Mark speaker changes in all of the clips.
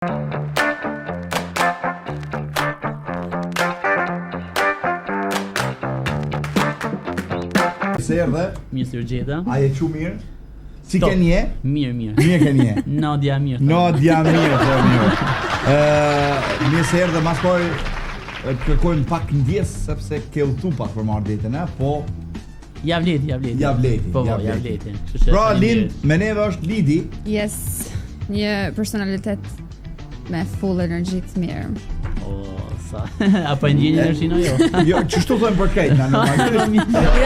Speaker 1: Se erdhe?
Speaker 2: Mirë gjeta.
Speaker 1: A je që mirë? Si ken je?
Speaker 2: Mirë.
Speaker 1: Mirë ken je?
Speaker 2: Nadia mirë.
Speaker 1: Nadia mirë, të mirë. Mirë se erdhe, mas pari kërkojmë pak ndjes, sepse ke udhtu pak për marrë ditën, po...
Speaker 2: Javleti. Po, javleti.
Speaker 1: Pra, Lind, me neve është Lidi.
Speaker 3: Yes, një personalitet me full energji të mirë.
Speaker 2: Sa. Apo e ndjeni energjinë jo?
Speaker 1: Jo, çështu thojmë për krejt, na normalisht.
Speaker 3: Ja,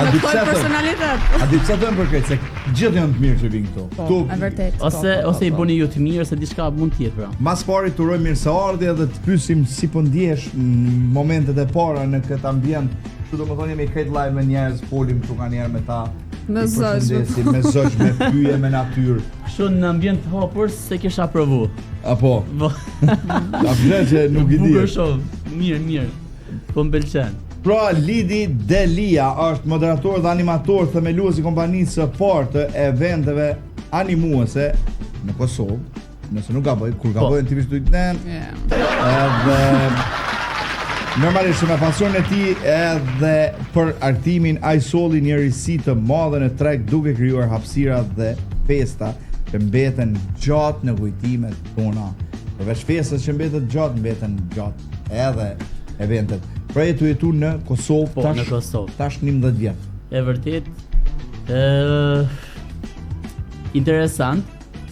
Speaker 3: me full personalitet.
Speaker 1: A di pse thojmë për krejt, se gjithë janë të mirë që vinë këtu.
Speaker 3: Po, e vërtet.
Speaker 2: Ose i bëni ju të mirë se diçka mund të jetë pra.
Speaker 1: Mas pari turojmë mirëseardhje dhe të pyesim si po ndjehesh në momentet e para në këtë ambient. Kështu domethënë jemi krejt live me njerëz, folim këtu kanë njerë me ta.
Speaker 3: Me zogj,
Speaker 1: me pyje, me natyrë.
Speaker 2: Kështu në ambient hapur se kisha provu.
Speaker 1: Apo. Ta vjen që nuk i di.
Speaker 2: Bukur shumë. Mirë. Po m'pëlqen.
Speaker 1: Pra, Lidi Delia është moderator dhe animator themelues i kompanisë së parë të eventeve animuese në Kosovë. Nëse nuk gaboj, kur gabojnë tipisht edhe normalisht me pasionin e tij edhe për artimin ai solli një risi të madhe në treg duke krijuar hapësira dhe festa që mbeten gjatë në kujtimet tona. Përveç festës që mbeten gjatë edhe eventet. Pra jetu në Kosovë
Speaker 2: në Kosovë.
Speaker 1: Tash 11 vjet.
Speaker 2: E vërtet interesant.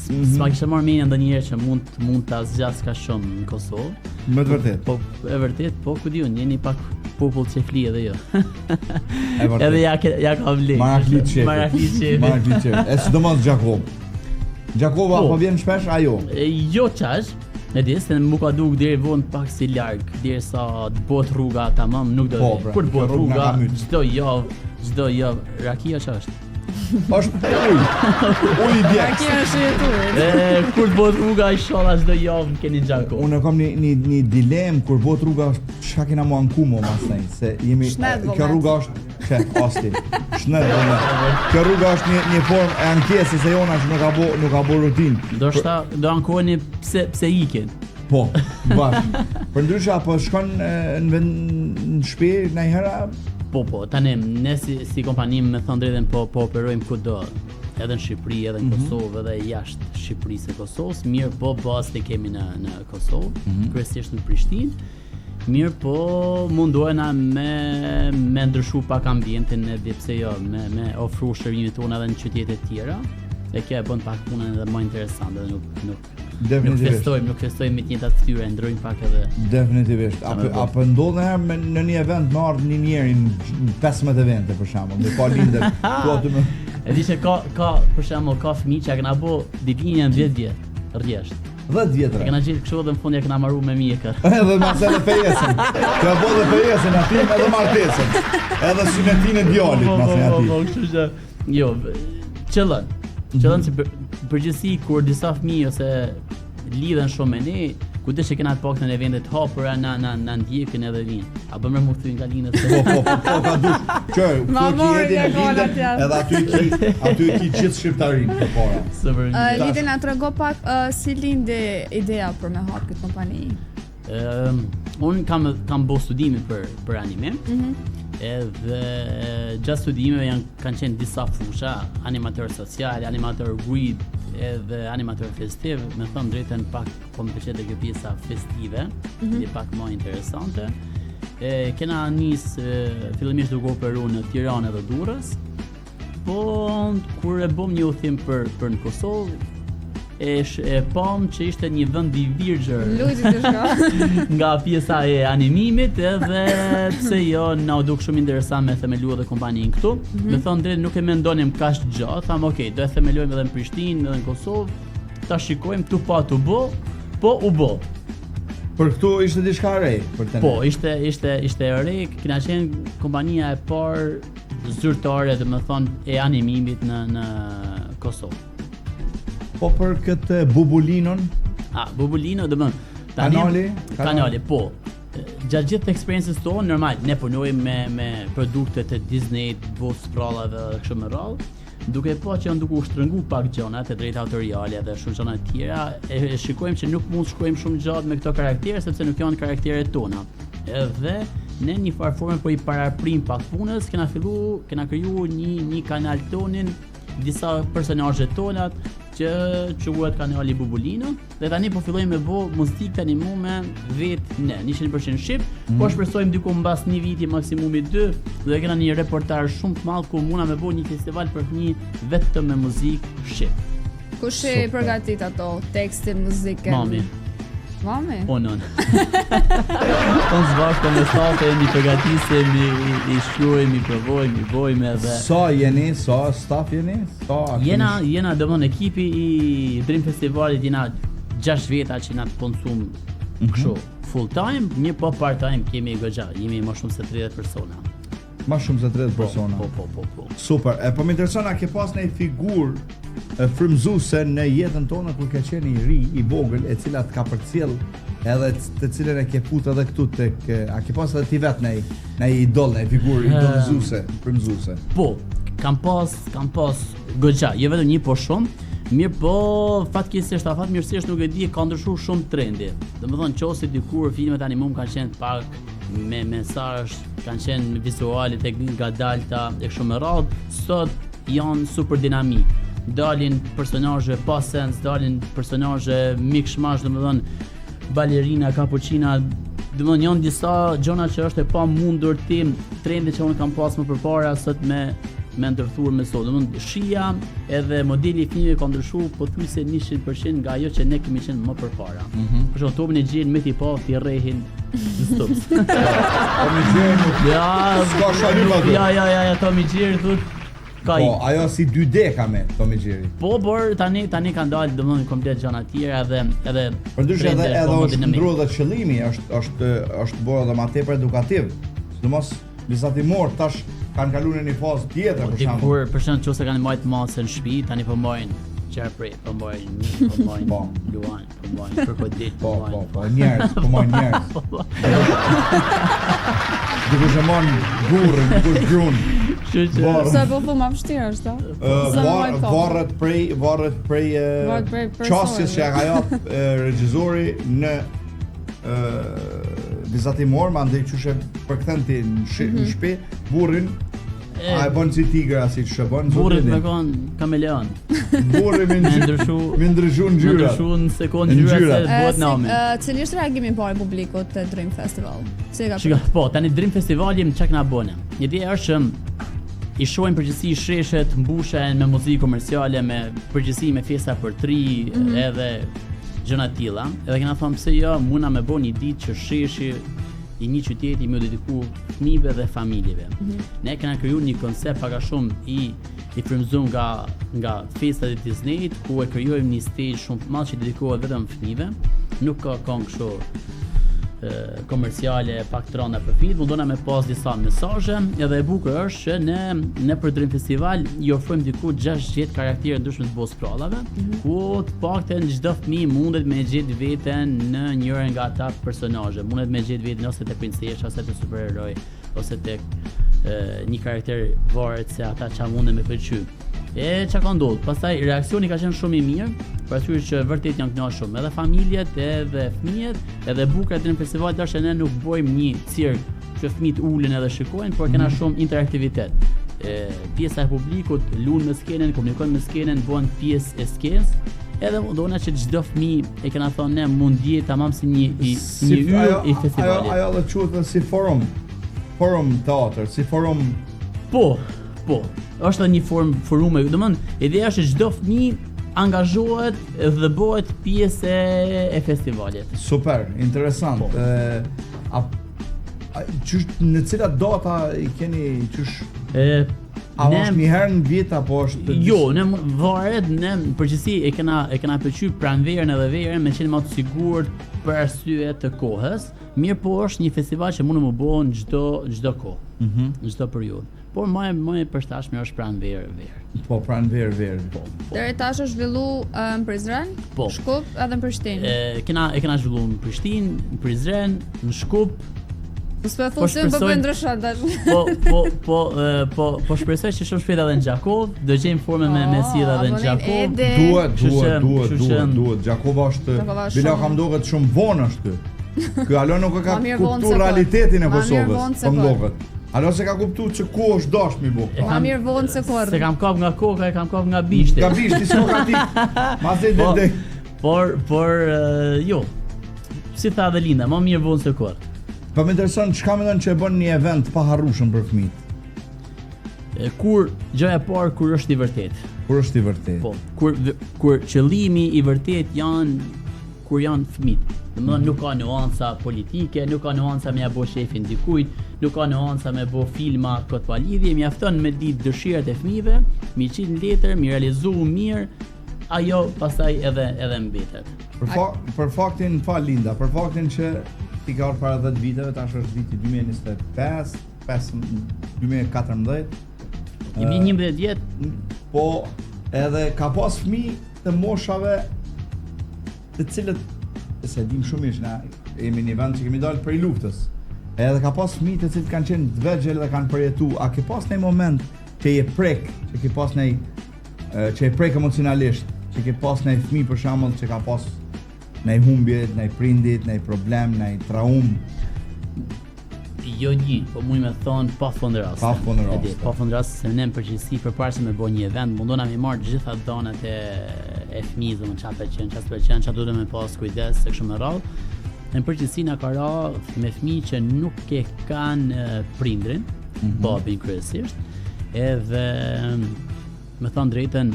Speaker 2: S'ma kisha marrë mendja ndonjëherë që mund ta zgjas ka shumë në Kosovë.
Speaker 1: Më të vërtet.
Speaker 2: Po, e vërtet, po ku diun, jeni pak popull që fli edhe jo.
Speaker 1: E vërtet.
Speaker 2: Edhe ja ka vlerë.
Speaker 1: Maraklit qefi. E sidomos Gjakov. Gjakova po vjen shpesh ajo.
Speaker 2: Jo qash. E di, se më ka duk deri vonë pak si larg, derisa të bëhet rruga tamam, nuk do të. Kur të bëhet rruga, çdo javë, rakia ç'është?
Speaker 1: Është uj i djegës.
Speaker 3: Rakia është jetur.
Speaker 2: Kur të bëhet rruga, inshallah çdo javë keni Gjako.
Speaker 1: Unë kam një dilemë kur bëhet rruga, çka kena mu anku mo mastaj, se jemi kjo rruga është asti. Shnet vëllai. Kjo rruga është një formë e ankesës e jona që nuk ka bë rutinë.
Speaker 2: Do ankoheni pse iken.
Speaker 1: Po, bash. Përndryshe apo shkon në shtëpi ndonjëherë?
Speaker 2: Po, tani ne si kompani me thënë drejtën po operojmë kudo. Edhe në Shqipëri, edhe në Kosovë, edhe jashtë Shqipërisë e Kosovës. Mirë po bazë të kemi në Kosovë, kryesisht në Prishtinë. Mirë po mundohena me ndryshu pak ambientin edhe pse jo, me ofru shërbimet tona edhe në qytete të tjera. E kjo e bën pak punën edhe më interesante dhe nuk festojmë me të njëjtat fytyra, ndrojmë pak edhe.
Speaker 1: Definitivisht. Apo ndodh herë në një event me ardh një njeri në 15 evente për shembull, me pa lindër, tu aty më.
Speaker 2: E di që ka për shembull ka fëmijë që kanë bë ditëlindjen 10 vjet, rresht.
Speaker 1: 10 vjetra.
Speaker 2: E kanë gjetë kështu dhe në fund ja kanë marrë me mjekër.
Speaker 1: Edhe masë fejesën. Ka bë dhe fejesën aty edhe martesën. Edhe synetin e djalit masë aty.
Speaker 2: Po, kështu që jo, qëllën që përgjithësi kur disa fëmijë ose lidhen shumë me ne, kujdes që kena të paktën në eventet hapura na ndjekin edhe vinë. A bëmë më kthyn nga linët se
Speaker 1: po ka dush. Qoj, ku jeti në lindet, edhe aty i ki gjithë shqiptarinë përpara.
Speaker 3: Lidi na trego pak si lindi ideja për me hap këtë kompani.
Speaker 2: Unë kam bërë studime për anime. Edhe gjatë studimeve kanë qenë disa fusha, animator social, animator grid, edhe animator festiv. Me thënë drejtën pak po më pëlqen kjo pjesa festive, dhe pak më interesante. Kena fillimisht duke operuar në Tiranë dhe Durrës. Po kur e bëm një udhim për në Kosovë, e pam që ishte një vend i virgjër nga pjesa e animimit, edhe pse jo na u duk shumë interesant me themeluar dhe kompaninë këtu. Me thënë drejt nuk e mendonim kaq gjatë, tham okay, do e themelojmë edhe në Prishtinë, edhe në Kosovë. Ta shikojmë tu pa tu bë, po u bë.
Speaker 1: Për këtu ishte diçka e re për të.
Speaker 2: Po, ishte e re, kena qenë kompania e parë zyrtare, domethënë e animimit në Kosovë.
Speaker 1: Po për këtë Bubulinon?
Speaker 2: Bubulino, kanali, po. Gjatë gjithë eksperiencës tonë, normal, ne punojmë me produkte të Disney, botë sprallave dhe kështu me radhë. duke po që janë duke u shtrëngu pak gjonat e drejta autoriale dhe shumë gjëra të tjera, e shikojmë që nuk mund të shkojmë shumë gjatë me këto karaktere sepse nuk janë karakteret tona. Edhe ne një farë forme po i paraprim pak punës, kena kriju një kanal tonin, disa personazhe tonat që quhet kanali Bubulino dhe tani po fillojmë me bë muzikë tani me vetë ne 100% shqip, po shpresojmë diku mbas një viti maksimumi 2 dhe kena një reportazh shumë të madh ku muna me bë një festival për fëmijë vetëm me muzikë shqip.
Speaker 3: Kush e përgatit ato tekstin, muzikën?
Speaker 2: Mami. Unë. Tonë zbashko me state, mi përgatisemi, i shkruajmë, i provojmë, i bojmë edhe...
Speaker 1: Sa staff jeni?
Speaker 2: Jena domthon ekipi i Dream Festivalit, jena 6 veta që na të konsum kështu full time, një po part time kemi goxha, jemi më shumë se 30 persona.
Speaker 1: Ma shumë se 30 persona.
Speaker 2: Po.
Speaker 1: Super. Po më intereson a ke pas një figurë frymëzuese në jetën tonë kur ke qenë i ri, i vogël, e cila të ka përcjell edhe të cilën e ke futur edhe këtu tek a ke pas edhe ti vet në idol, në figurë idolëzuese, frymëzuese.
Speaker 2: Po, kam pas goxha, jo vetëm një po shumë. Mirë po, fatkeqësisht mirësisht nuk e di, ka ndryshuar shumë trendi. Domethënë qose dikur filmet animum kanë qenë pak me mesazh, kanë qenë vizuale tek ngadalta e kështu me radhë, sot janë super dinamik. Dalin personazhe pa sens, dalin personazhe mikshmash, domethënë balerina, kapuçina, domethënë janë disa gjëra që është e pamundur tim, trendi që unë kam pas më përpara sot me ndërthuar me sot. Domethënë shija edhe modeli i fëmijëve ka ndryshuar pothuajse 100% nga ajo që ne kemi qenë më përpara. Për shembull, Tomin e Gjen me ti pa ti rrehin stops.
Speaker 1: Tomi Gjen.
Speaker 2: Ja,
Speaker 1: s'ka shalim aty.
Speaker 2: Ja, Tomi Gjen thotë ka.
Speaker 1: Po, ajo si 2D ka me Tomi Gjeri.
Speaker 2: Po, por tani kanë dalë domethënë komplet gjëra të tjera edhe
Speaker 1: përndryshe edhe është ndrua dhe qëllimi është bërë edhe më tepër edukativ. Sidomos vizatimor tash kanë kaluar në një fazë tjetër për shembull.
Speaker 2: Për shembull, nëse kanë marrë masën në shtëpi, tani po marrin qerpri, po marrin luan, po marrin krokodil,
Speaker 1: po njerëz, po marrin njerëz. Dikush e marrin burrin, dikush grun.
Speaker 3: Sa po thua më vështirë është,
Speaker 1: varet prej çështjes që ka jap regjizori në vizatimor, ma ndaj qyshe përkthen ti në shtëpi burrin, a e bën si tigër si që bën
Speaker 2: burrin me konë kameleon.
Speaker 1: Burri me ndryshu ngjyra.
Speaker 2: Me ndryshu në sekondë ngjyra se bëhet nami.
Speaker 3: Cili është reagimi i parë i publikut te Dream Festival?
Speaker 2: Po, tani Dream Festivali më çka na bënë. Ideja është i shohim përgjithësi sheshet mbushen me muzikë komerciale, me përgjithësi me festa për tri edhe gjëna të tilla. Edhe kena thënë pse jo, muna me bën një ditë që sheshi i një qyteti më dediku fëmijëve dhe familjeve. Ne kena krijuar një koncept pak a shumë i frymëzuar nga festat e Disneyt, ku e krijojmë një stage shumë të madh që dedikohet vetëm fëmijëve. Nuk ka kështu komerciale pak të rënda për fëmijët, mundona me pas disa mesazhe, edhe e bukur është që ne për Dream Festival i ofrojmë diku 60 karaktere ndryshme të bos prallave, ku të paktën çdo fëmijë mundet me gjetë veten në njërin nga ata personazhe, mundet me gjetë veten ose te princesha, ose te superheroj, ose tek një karakter varet se ata çfarë munden me pëlqy. E çka ka ndodhur? Pastaj reaksioni ka qenë shumë i mirë, për arsye që vërtet janë kënaqur shumë, edhe familjet, edhe fëmijët, edhe bukur aty në festival tash ne nuk bëjmë një cirk që fëmijët ulen edhe shikojnë, por kena shumë interaktivitet. Pjesa e publikut lun me skenën, komunikojnë me skenën, bëhen pjesë e skenës. Edhe mundona që çdo fëmijë e kena thonë ne mund jetë tamam si një yll i festivalit.
Speaker 1: Ajo do quhet si forum teatr, si forum.
Speaker 2: Po, është një forume, domethënë ideja është që çdo fëmijë angazhohet dhe bëhet pjesë e festivalit.
Speaker 1: Super, interesant. Në cilat data i keni qysh? A është një herë në vit apo është?
Speaker 2: Jo, ne varet, ne përgjithësi e kena pëlqyer pranverën edhe verën me qenë më të sigurt për arsye të kohës. Mirë po është një festival që mund të më bëhen çdo kohë, çdo periudhë. Por më e përshtatshme është pranverë.
Speaker 1: Po, pranverë.
Speaker 3: Deri tash është zhvilluar në Prizren, Shkup edhe në Prishtinë.
Speaker 2: E kena zhvilluar në Prishtinë, në Prizren, në Shkup
Speaker 3: Po s'po thosim po bëj ndryshe tash.
Speaker 2: Po shpresoj që shumë shpejt edhe në Gjakov do gjejmë formën me sjell edhe në Gjakov.
Speaker 1: Duhet. Gjakova është bila kam duket shumë vonë është ky. Ky alo nuk e ka kuptuar realitetin e Kosovës. Po ndohet. Alo se ka kuptuar që ku është dash mi bu.
Speaker 3: Ma mirë vonë se kur.
Speaker 2: Se kam kap nga koka, e kam kap nga bishti.
Speaker 1: Nga bishti s'ka ti. Ma se dhe.
Speaker 2: Por jo. Si tha dhe Linda, më mirë vonë se kur.
Speaker 1: Po më intereson çka mendon që e bën një event pa harrueshëm për fëmijët.
Speaker 2: Kur gjëja e parë kur është i vërtet.
Speaker 1: Kur është i vërtet.
Speaker 2: Po, kur qëllimi i vërtet kur janë fëmijët. Domethënë nuk ka nuanca politike, nuk ka nuanca me ja bo shefin dikujt, nuk ka nuanca me bo filma kot pa lidhje, mjafton me ditë dëshirat e fëmijëve, mi qit në letër, mi realizu mirë, ajo pastaj edhe mbetet.
Speaker 1: Për faktin, Linda, për faktin që ti ka orë para 10 viteve, tash është viti 2025, 2014.
Speaker 2: Jemi 11 vjet.
Speaker 1: Po edhe ka pas fëmijë të moshave të cilët se dim shumë mirë që na jemi në një vend që kemi dalë prej luftës. Edhe ka pas fëmijë të cilët kanë qenë të vegjël dhe kanë përjetuar. A ke pas një moment që je prek, që ke pas që je prek emocionalisht, që ke pas një fëmijë për shembull që ka pas një humbje, një prindit, një problem, një traum?
Speaker 2: Jo një, po muj me thonë pa fund raste. Pa fund raste, se ne në përgjithësi përpara se me bëj një event, mundona me marr gjitha dhënat e fëmijës, më çfarë pëlqen, çfarë duhet me pas kujdes se kështu me radhë. Në përgjithësi na ka ra me fëmijë që nuk e kanë prindrin, babin kryesisht, edhe me thënë drejtën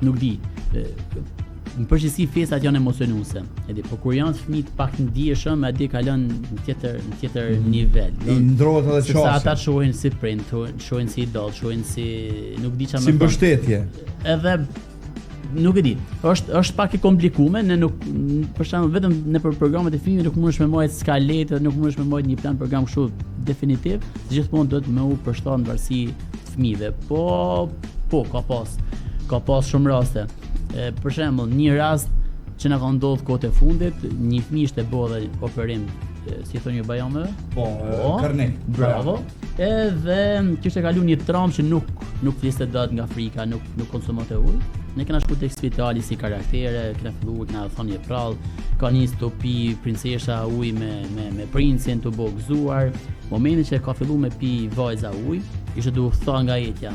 Speaker 2: nuk di. Në përgjithësi festat janë emocionuese. Po kur janë fëmijë pak të ndjeshëm, aty kalon në tjetër nivel.
Speaker 1: I ndrohet edhe çfarë.
Speaker 2: Sa ata shohin si prind, shohin si idol, shohin si nuk di çfarë.
Speaker 1: Si mbështetje.
Speaker 2: Edhe nuk e di. Është pak e komplikuar, ne nuk për shembull vetëm nëpër programet e fëmijëve nuk mundesh me marrë skaletë, nuk mundesh me marrë një plan program kështu definitiv. Gjithmonë duhet me u përshtat në varësi të fëmijëve. Po ka pas shumë raste. Për shembull, një rast që na ka ndodhur kohët e fundit, një fëmijë ishte bë dhe operim, si thonë ju bajameve? Po,
Speaker 1: karnet.
Speaker 2: Bravo. Edhe kishte kaluar një traumë që nuk fliste dot nga frika, nuk konsumonte ujë. Ne kena shku tek spitali si karaktere, kena filluar na thonë një prall, ka nis të pi princesha ujë me princin të bogëzuar. Momentin që ka filluar me pi vajza ujë, ishte duke tha nga etja.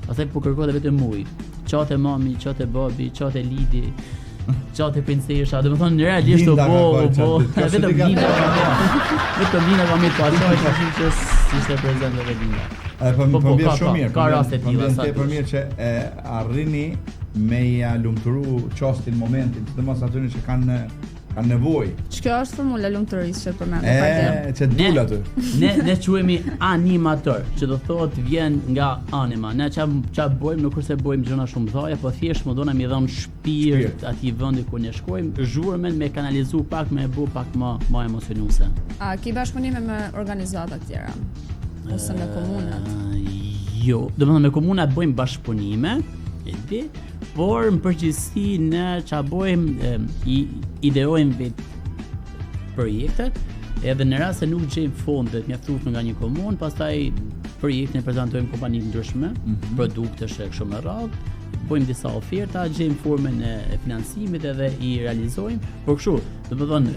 Speaker 2: Pastaj po kërkonte vetëm ujë. Qatë e mami, qatë e babi, qatë e lidi, qatë e princesha, dhe më thonë në realisht të vetëm Linda ka mirë pasoj që ishte prezent dhe Linda.
Speaker 1: Po bje shumë mirë,
Speaker 2: ka raste tilla sa
Speaker 1: për mirë që arrini me ja lumturu qastin momentin, të mos atyre që kanë nevojë.
Speaker 3: Ç'kjo është formula lumturisë që përmend
Speaker 1: që dul aty.
Speaker 2: Ne quhemi animator, që do thotë vjen nga anima. Ne ç'a bëjmë, nuk është se bëjmë gjëra shumë dhaja, po thjesht më dona mi dhëm shpirt atij vendi ku ne shkojmë, zhurmën me kanalizu pak me bu pak më emocionuese.
Speaker 3: A ke bashkëpunime me organizata të tjera? Ose me komunat?
Speaker 2: Jo, domethënë me komunat bëjmë bashkëpunime, por në përgjithësi ne ç'a bëjmë ideojmë vetë projektet, edhe në rast se nuk gjejmë fondet mjaftueshme nga një komunë, pastaj projektin e prezantojmë kompanive ndryshme, produktesh e kështu me radhë, bëjmë disa oferta, gjejmë formën e financimit edhe i realizojmë, por kështu, domethënë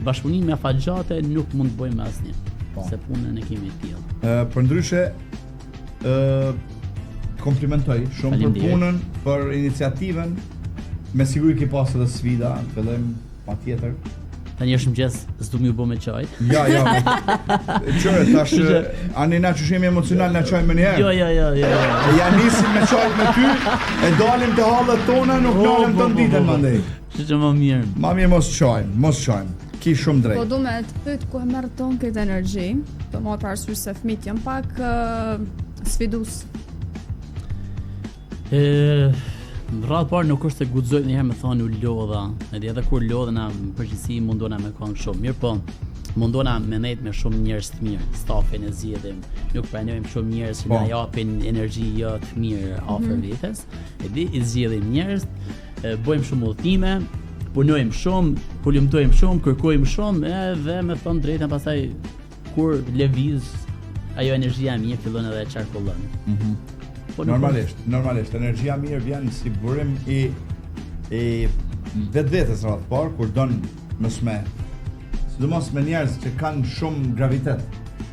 Speaker 2: bashkëpunime me afatgjate nuk mund të bëjmë asnjë, se punën e kemi të tillë.
Speaker 1: Përndryshe komplimentoj shumë për punën, për iniciativën. Me siguri ke pas edhe sfida, fillim patjetër.
Speaker 2: Tani është mëngjes, s'du më u bë me çaj.
Speaker 1: Ja. Çore tash ani na çushemi emocional na çaj më një herë.
Speaker 2: Jo.
Speaker 1: Ja nisim me çaj me ty, e dalim të hallet tona, nuk dalim të ditën mandej.
Speaker 2: Që më mirë.
Speaker 1: Ma mirë mos çajmë. Ki shumë drejt.
Speaker 3: Po du me të pyet ku e merr ton këtë energji, të marr parasysh se fëmijët janë pak sfidues.
Speaker 2: Rrallë parë nuk është se guxoj njëherë me thonë u lodha, edhe kur lodhena në përgjithësi mundona me këngë shumë mirë, po mundona me nejt me shumë njerëz të mirë, stafin e zgjedhim, nuk pranojmë shumë njerëz që na japin energji jo të mirë afër vetes, edhe i zgjedhim njerëz, bëjmë shumë udhëtime, punojmë shumë, kulumtojmë shumë, kërkojmë shumë, edhe me thonë drejtën pastaj kur lëviz ajo energjia e mirë fillon edhe qarkullon. Po
Speaker 1: Normalisht energjia mirë vjen si burim i vetvetes rreth por kur don më sidomos me njerëz që kanë shumë gravitet,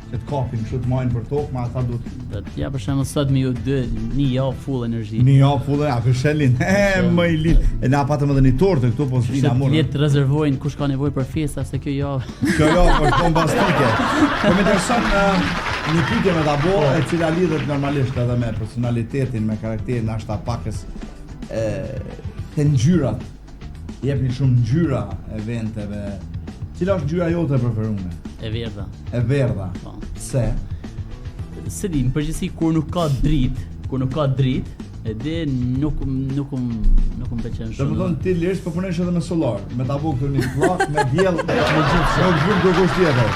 Speaker 1: që të kapin kështu të majnë për tokë, ma ata duhet.
Speaker 2: Ja për shembull sot me ju dy, një javë full energji.
Speaker 1: Një javë full, për shelin. Më i lid. E na patëm edhe një tortë këtu po s'vina mua.
Speaker 2: Le të rezervojnë kush ka nevojë për festa se kjo javë.
Speaker 1: Kjo javë është bombastike. Po më intereson një pyetje me tabo e cila lidhet normalisht edhe me personalitetin, me karakterin, ashta pakës të ngjyrat. Jepni shumë ngjyra eventeve. Cila është ngjyra jote e preferuar?
Speaker 2: E verdha.
Speaker 1: E verdha.
Speaker 2: Po.
Speaker 1: Pse?
Speaker 2: Se di, në përgjithësi kur nuk ka dritë, edhe nuk më pëlqen shumë.
Speaker 1: Domethënë ti lësh po punosh edhe me solar, me tabu këtu në flak, me diell, me gjithë. Nuk vjen kurrë tjetër.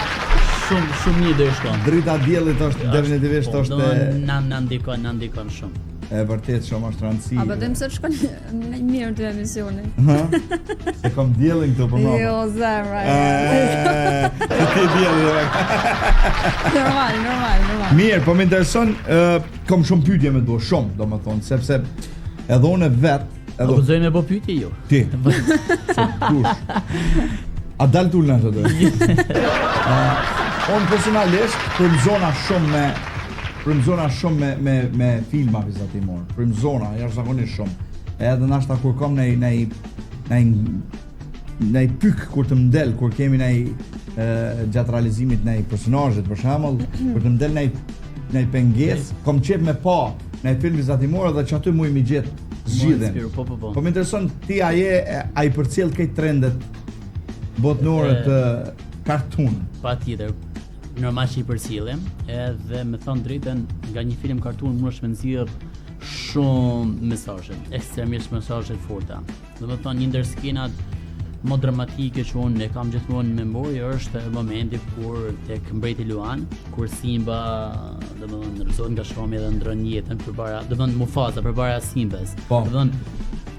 Speaker 2: Shumë mirë do të shkon.
Speaker 1: Drita e diellit është definitivisht është
Speaker 2: na ndikon shumë.
Speaker 1: E vërtet shumë është rëndësi.
Speaker 3: A vetëm se shkon në mirë të emisionit.
Speaker 1: Se kom diellin këtu po më.
Speaker 3: Jo, zemra.
Speaker 1: Ti dielli.
Speaker 3: Normal.
Speaker 1: Mirë, po më intereson, kam shumë pyetje me të bëj, shumë, domethënë, sepse edhe unë vet,
Speaker 2: edhe po zojmë me bë pyetje jo.
Speaker 1: Ti. A dal tulna ato do. Unë personalisht frymzona shumë me filma vizatimor. Frymzona jashtëzakonisht shumë. Edhe nashta kur kam nei pyk kur të mdel, kur kemi gjatë realizimit nei personazhet për shembull, kur të mdel nei pengesë, kam qef me pa nei film vizatimor dhe që aty mu i mi gjet zgjidhen.
Speaker 2: Po.
Speaker 1: Po më intereson ti a i përcjell këto trendet botnore të kartun.
Speaker 2: Patjetër. Normal që i përcjellim, edhe me thënë drejtën, nga një film kartun mundesh me nxjerr shumë mesazhe, ekstremisht mesazhe të forta. Domethënë një ndër skenat më dramatike që unë e kam gjithmonë në memori është momenti kur tek mbreti Luan, kur Simba domethënë rrezohet nga shkami dhe ndron jetën përpara, domethënë Mufasa përpara Simbas. Domethënë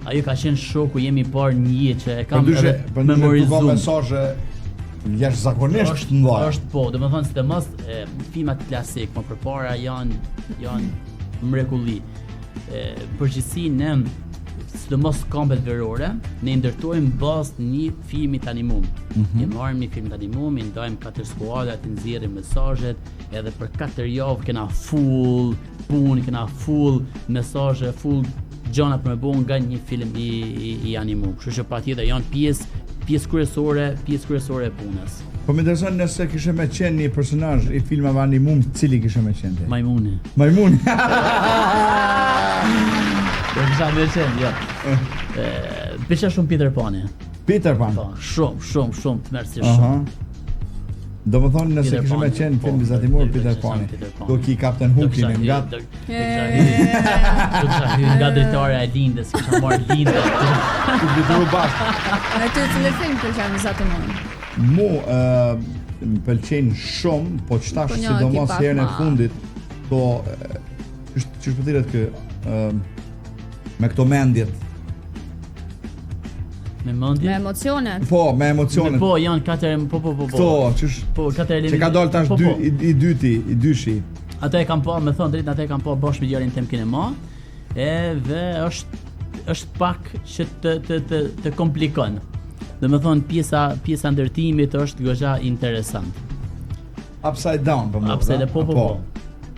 Speaker 2: ajo ka qenë shoku, jemi parë një jetë që e kam edhe memorizuar.
Speaker 1: Mesazhe jashtëzakonisht të mëdha.
Speaker 2: Është po, domethënë sidomos filmat klasik më përpara janë mrekulli. Përgjithësi ne sidomos kampet verore, ne ndërtojmë bazë një filmi të animum. Ne marrim një film të animum, i ndajmë 4 skuadra, të nxjerrim mesazhet, edhe për 4 javë kena full punë, kena full mesazhe, full gjëra për me bëu nga një film i animum. Kështu që patjetër janë pjesë kryesore e punës.
Speaker 1: Po më intereson nëse kishe me qenë një personazh i filmave animum, cili kishe me qenë ti?
Speaker 2: Majmuni. Do kisha me qenë, jo. Pëlqen shumë Peter Pan.
Speaker 1: Peter Pan?
Speaker 2: Po, shumë të mërsi shumë.
Speaker 1: Do më thonë nëse kishe me qenë film vizatimor Peter Pan, do ki Captain Hookin e nga...
Speaker 2: Do kisha hyrë nga drejtare e lindës, kisha marrë lindë.
Speaker 1: Të dituru bashkë.
Speaker 3: Në ty cili film pëlqen vizatimor?
Speaker 1: Mu më pëlqejnë shumë, po qëtash sidomos herën e fundit, po që shpëtiret me këto mendjet.
Speaker 2: Me mendje?
Speaker 3: Me emocionet?
Speaker 1: Po, me emocionet.
Speaker 2: Po, janë 4 po.
Speaker 1: Këto,
Speaker 2: që
Speaker 1: ka dalë tash i dyshi.
Speaker 2: Ata e kam pa, me thonë drejt, ata e kam pa bashkë me djalin tim kinema, edhe është pak që të komplikon. Dhe me thonë pjesa ndërtimit është goxha interesant.
Speaker 1: Upside down, po më.
Speaker 2: Upside, po.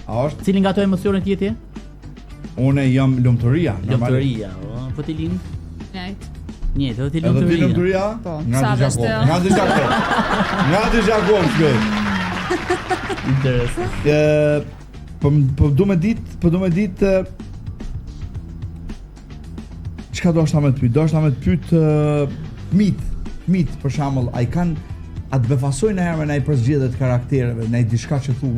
Speaker 1: A është?
Speaker 2: Cilin nga ato emocionet jeti?
Speaker 1: Une jam lumturia.
Speaker 2: Lumturia, po ti lind? Njëtë, do t'i lumturia.
Speaker 1: Edhe ti lumturia?
Speaker 3: Po,
Speaker 1: Nga të Gjakov.
Speaker 2: Interesant.
Speaker 1: Po du me dit çka do shta me të pyet? Do shta me të pyet Fmit, për shembull, ai kanë atë befasojnë herë me ndaj përzgjedhje të karaktereve, ndaj diçka që thu,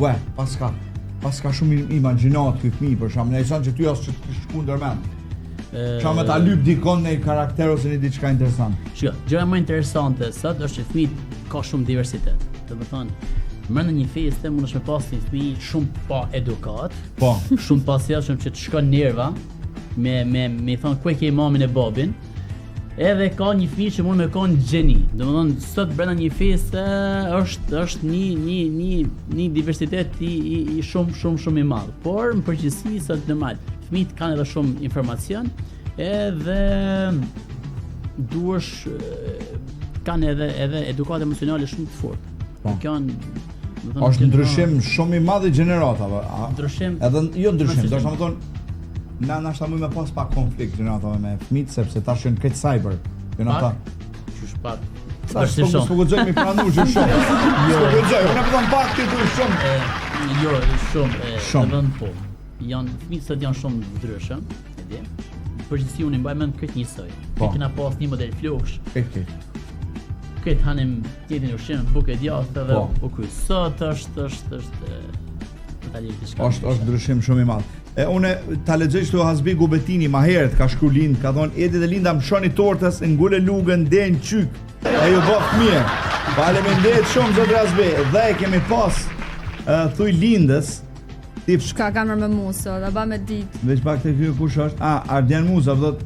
Speaker 1: paska shumë imagjinat ky fëmijë, për shembull, ai son që ty as të shku ndërmend. Qa me ta lyp dikon në karakter ose një diçka interesant.
Speaker 2: Shiko, gjëra më interesante sot është që fëmijët ka shumë diversitet. Do të thonë, brenda një feste mundesh me pas një fëmijë shumë pa edukat, shumë pasjellshëm që të shkon nerva, me thonë ku e ke mamin e babin, Edhe ka një fëmijë që mund me konë gjeni. Domethënë sot brenda një feste është një diversitet i shumë i madh. Por në përgjithësi sot normal. Fëmijët kanë edhe shumë informacion, edhe duhesh kanë edhe edukat emocionale shumë të fortë. Kjo
Speaker 1: është ndryshim shumë i madh i gjeneratave.
Speaker 2: Ndryshim.
Speaker 1: Edhe jo ndryshim, do të thonë na shta më me pas pak konflikt gjeneratave me fëmijët sepse tash janë këtë cyber. Janë ata.
Speaker 2: Qysh pak.
Speaker 1: Tash po guxoj mi pranuar shumë. Jo, guxoj, unë po them pak ti shumë.
Speaker 2: Jo, shumë. Edhe po. Fëmijët sot janë shumë të ndryshëm, e di. Përgjithësi unë mbaj mend këtë njësoj. Kena pas një model floksh. Këtë hanim tjetin ushqim, bukë e djathtë edhe po ky sot është totalisht diçka.
Speaker 1: Është ndryshim shumë i madh. Unë ta lexoj këtu Hasbigu Betini ma herët ka shkruar lind, ka thonë Edi dhe Linda mshoni tortës, ngule lugën den qyk. E ju bëf mirë. Faleminderit shumë zot Hasbi. Dhe kemi pas thuj Lindës.
Speaker 3: Shka kamër me Musa, dhe ba me ditë.
Speaker 1: Veç pak të kjo kush është? Ardian Musa, përdot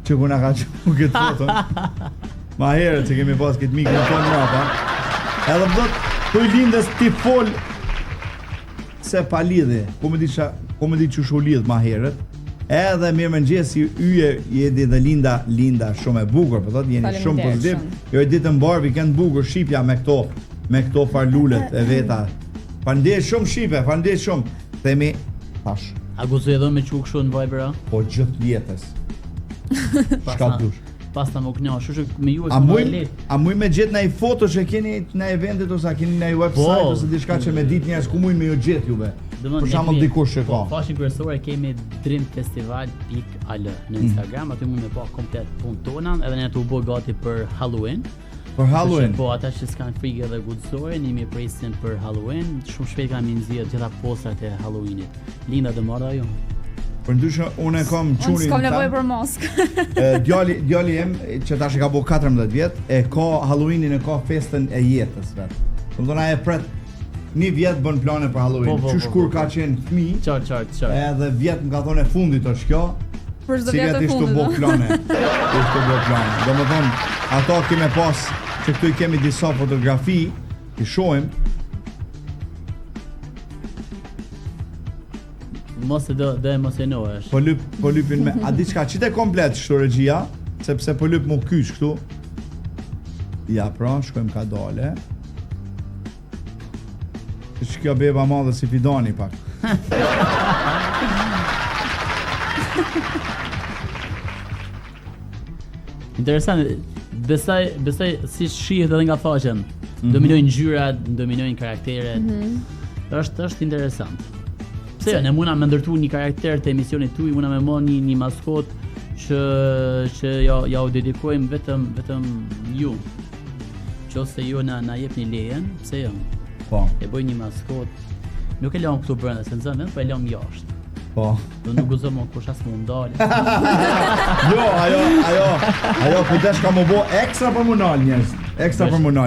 Speaker 1: që ku na ka që këtë foton. Ma herët që kemi pas këtë mikë në tonë mrapa. Edhe përdot, thuj Lindës ti fol se pa lidhje, ku me di që shu lidh ma herët. Edhe mirë mëngjesi yje Edi dhe Linda shumë e bukur, përdot, jeni shumë pozitiv. Jo e ditë në barë, weekend bukur, shqipja me këto farlullet e veta. Faleminderit shumë Shqipe, faleminderit shumë. Themi tash.
Speaker 2: A guxoj edhe me çu kështu në Viber?
Speaker 1: Po gjithë jetës. Çka dush?
Speaker 2: Pasta më kënaq, kështu që me ju
Speaker 1: është më lehtë. A muj me gjet ndaj foto që keni në eventet ose a keni në website ose diçka që me ditë njerëz ku muj me ju gjet juve? Për shembull dikush që ka.
Speaker 2: Fashin kryesore kemi dreamfestival.al në Instagram, aty mund me pa komplet punën tona, edhe ne tu bë gati për Halloween.
Speaker 1: Për Halloween.
Speaker 2: Po ata që s'kan frikë edhe guxojnë, jemi presin për Halloween. Shumë shpejt kanë nxjerrë gjitha postrat e Halloweenit. Linda do marrë ajo.
Speaker 1: Për ndryshe unë kam çunin.
Speaker 3: Unë s'kam nevojë për maskë.
Speaker 1: Djali im që tash ka bërë 14 vjet, e ka Halloweenin, e ka festën e jetës vet. Domethënë ai e pret një vjet bën plane për Halloween. Qysh kur ka qenë fëmijë.
Speaker 2: Qartë.
Speaker 1: Edhe vjet më ka thonë e fundit është kjo.
Speaker 3: Për çdo vjet të fundit.
Speaker 1: Ishte bo plane. Domethënë ato kemi pas që këtu i kemi disa fotografi, i shohim.
Speaker 2: Mos e do emocionohesh.
Speaker 1: Po lypin me a diçka qite komplet kështu regjia, sepse po lyp mu kyç këtu. Ja, pra, shkojmë ka dale. Që kjo beba madhe si Fidani pak.
Speaker 2: Interesant. Besoj si shihet edhe nga faqen. Dominojnë ngjyrat, dominojnë karakteret. Është interesant. Pse ne mundam me ndërtu një karakter të emisionit tuaj, mundam me marrë një maskot që ja u dedikojmë vetëm ju. Qose ju na jepni lejen, pse jo?
Speaker 1: Po.
Speaker 2: E bëj një maskot. Nuk e lëm këtu brenda, se nxënë, po e lëm jashtë.
Speaker 1: Po.
Speaker 2: Do nuk gëzoj më kush as mund dalë.
Speaker 1: Jo, ajo kujdesh ka më bë ekstra për munal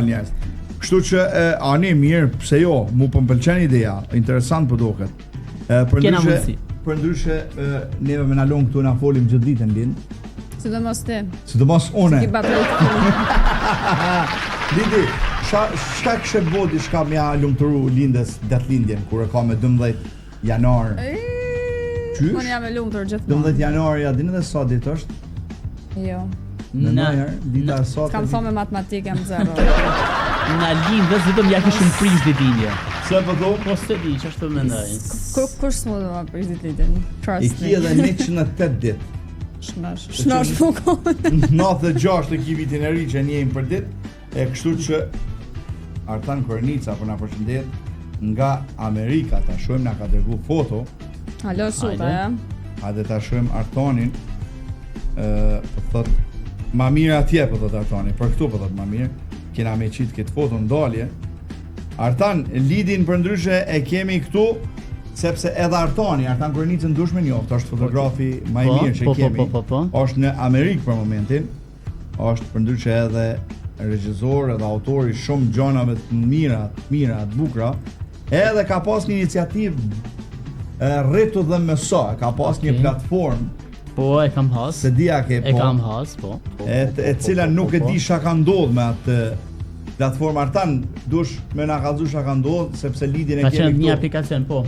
Speaker 1: njerëz. Kështu që ani mirë, pse jo? Mu po m'pëlqen ideja, interesant po duket. Për ndryshe neve me na lon këtu na folim gjithë ditën Lind. Sidomos une. Lindi, çka kishe bodi, çka më ja lumturu Lindës datëlindjen kur e ka me 12 janar. Qysh?
Speaker 3: Unë jam e lumtur gjithmonë.
Speaker 1: 12 janar, ja dini edhe sa ditë është?
Speaker 3: Jo.
Speaker 1: Dita sot.
Speaker 3: Kam thonë me matematikë jam 0.
Speaker 2: Na Lindës vetëm ja kishim prizë ditëlindje.
Speaker 1: Se po thon?
Speaker 2: Po se di, ç'është mendoj.
Speaker 3: Kush s'mund të prizë ditën?
Speaker 1: I ki edhe 108 ditë.
Speaker 3: Shnash po.
Speaker 1: 96 të ki vitin e ri që njejmë për ditë. E kështu që Artan Kornica po na përshëndet nga Amerika, ta shohim na ka dërguar foto.
Speaker 3: Alo suta, ja.
Speaker 1: Hajde ta shohim Artonin. Po thot ma mirë atje po thot Artoni, për këtu po thot ma mirë. Kena me qitë këtë foto në dalje. Artan, Lidin për ndryshe e kemi këtu, sepse edhe Artan Kornicën ndush me njoftë, është fotografi më i mirë që kemi. Është në Amerikë për momentin. Është për ndryshe edhe regjisor edhe autori shumë gjanave të mira, të bukura. Edhe ka pas një iniciativë Rritu dhe Mëso, ka pas një platformë
Speaker 2: Po, e kam has.
Speaker 1: Se dia ke po.
Speaker 2: E kam has, po.
Speaker 1: E cila nuk e di çka ka ndodhur me atë platformë artan, dush me na kallëzu çka ka ndodhur sepse lidhjen e
Speaker 2: Ka
Speaker 1: kemi
Speaker 2: qenë një
Speaker 1: këtu.
Speaker 2: aplikacion, po.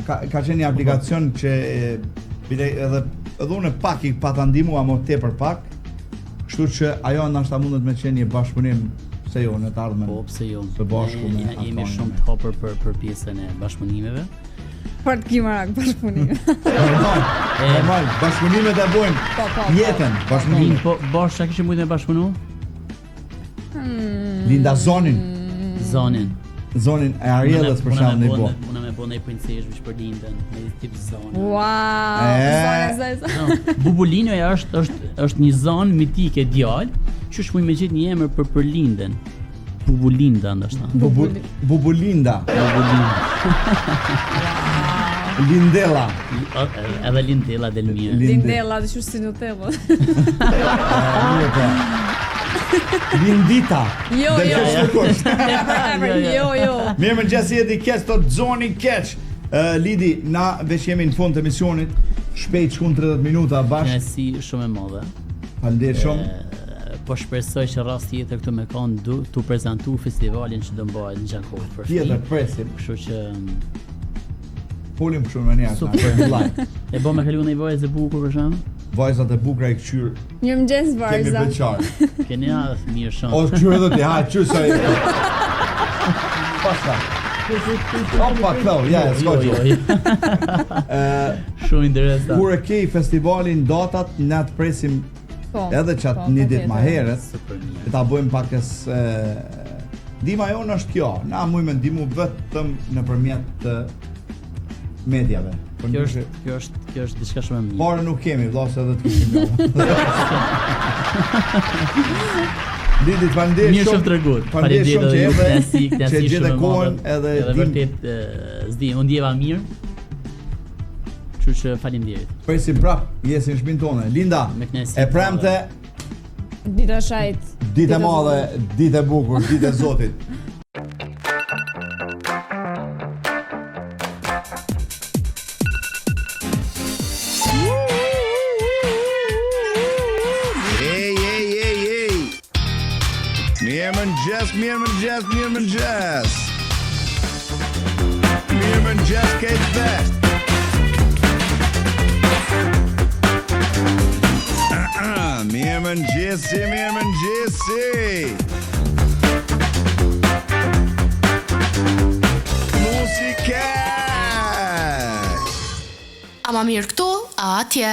Speaker 1: Ka qenë një aplikacion që edhe unë pak i pata ndihmua më tepër pak. Kështu që ajo ndoshta mundet me qenë një bashkëpunim pse jo në të ardhmen.
Speaker 2: Po, pse jo.
Speaker 1: Së bashku me
Speaker 2: Jemi
Speaker 1: Antonin.
Speaker 2: shumë të hopër për pjesën e bashkëpunimeve.
Speaker 3: Për të kimarak bashkëpunime.
Speaker 1: Normal, bashkëpunimet e bojnë jetën, bashkëpunime.
Speaker 2: Po, bosh, çka kishim mujtë me bashkëpunu?
Speaker 1: Linda zonin e Ariellës për shembull i bo.
Speaker 2: Unë me bënë princeshë vish për lindën, me tip zonë.
Speaker 3: Wow, zona.
Speaker 2: Bubulino është një zonë mitike djalë, që është me gjetë një emër për lindën. Bubulinda ndoshta.
Speaker 1: Bubulinda. Lindella.
Speaker 2: Edhe Lindella del mirë.
Speaker 3: Lindella, dhe që si Nutella.
Speaker 1: Lindita.
Speaker 3: Jo.
Speaker 1: Mirë më gjesi jeti keq, të Zoni keq. Lidi, na veç jemi në fund të emisionit. Shpejt shkun 30 minuta bashkë.
Speaker 2: Si shumë e madhe.
Speaker 1: Faleminderit shumë.
Speaker 2: Po shpresoj që rast tjetër këtu me kanë tu prezantu festivalin që do mbahet në Gjakov për fëmijë.
Speaker 1: Tjetër presim.
Speaker 2: Kështu që
Speaker 1: Folim kështu në një
Speaker 2: super. E bo me kalu në i vajzë e bukur për shembull?
Speaker 1: Vajzat e bukura i këqyr.
Speaker 3: Mirëmëngjes
Speaker 1: Kemi
Speaker 3: Varza.
Speaker 1: beqar.
Speaker 2: Keni mirë shumë.
Speaker 1: O këqyr edhe ti, ha, qyr sa e. Pasta. Opa, këto, ja, s'koqo.
Speaker 2: Shumë interesant.
Speaker 1: Kur e kej festivalin datat, ne të presim edhe qatë një ditë ma herët, e ta bëjmë pakës ndihma jonë është kjo, na mujmë ndihmu vetëm nëpërmjet mediave.
Speaker 2: Kjo është diçka shumë e mirë.
Speaker 1: Parë nuk kemi, vllazë edhe të kishim. Lidit, faleminderit
Speaker 2: Mirë shumë treguar.
Speaker 1: Faleminderit shumë që
Speaker 2: knasi
Speaker 1: që gjete kohën edhe
Speaker 2: vërtet s'di, unë ndjeva mirë. Kështu që faleminderit.
Speaker 1: Presim prap, jesin në shtëpinë tonë. Linda,
Speaker 2: Me knasi.
Speaker 1: e premte,
Speaker 3: Dita shajt.
Speaker 1: ditë e madhe, ditë e bukur, ditë e Zotit. Mirëmëngjes. Mirëmëngjes Kate Best. Mirëmëngjesi. Muzika.
Speaker 4: Ama mirë këtu, a atje.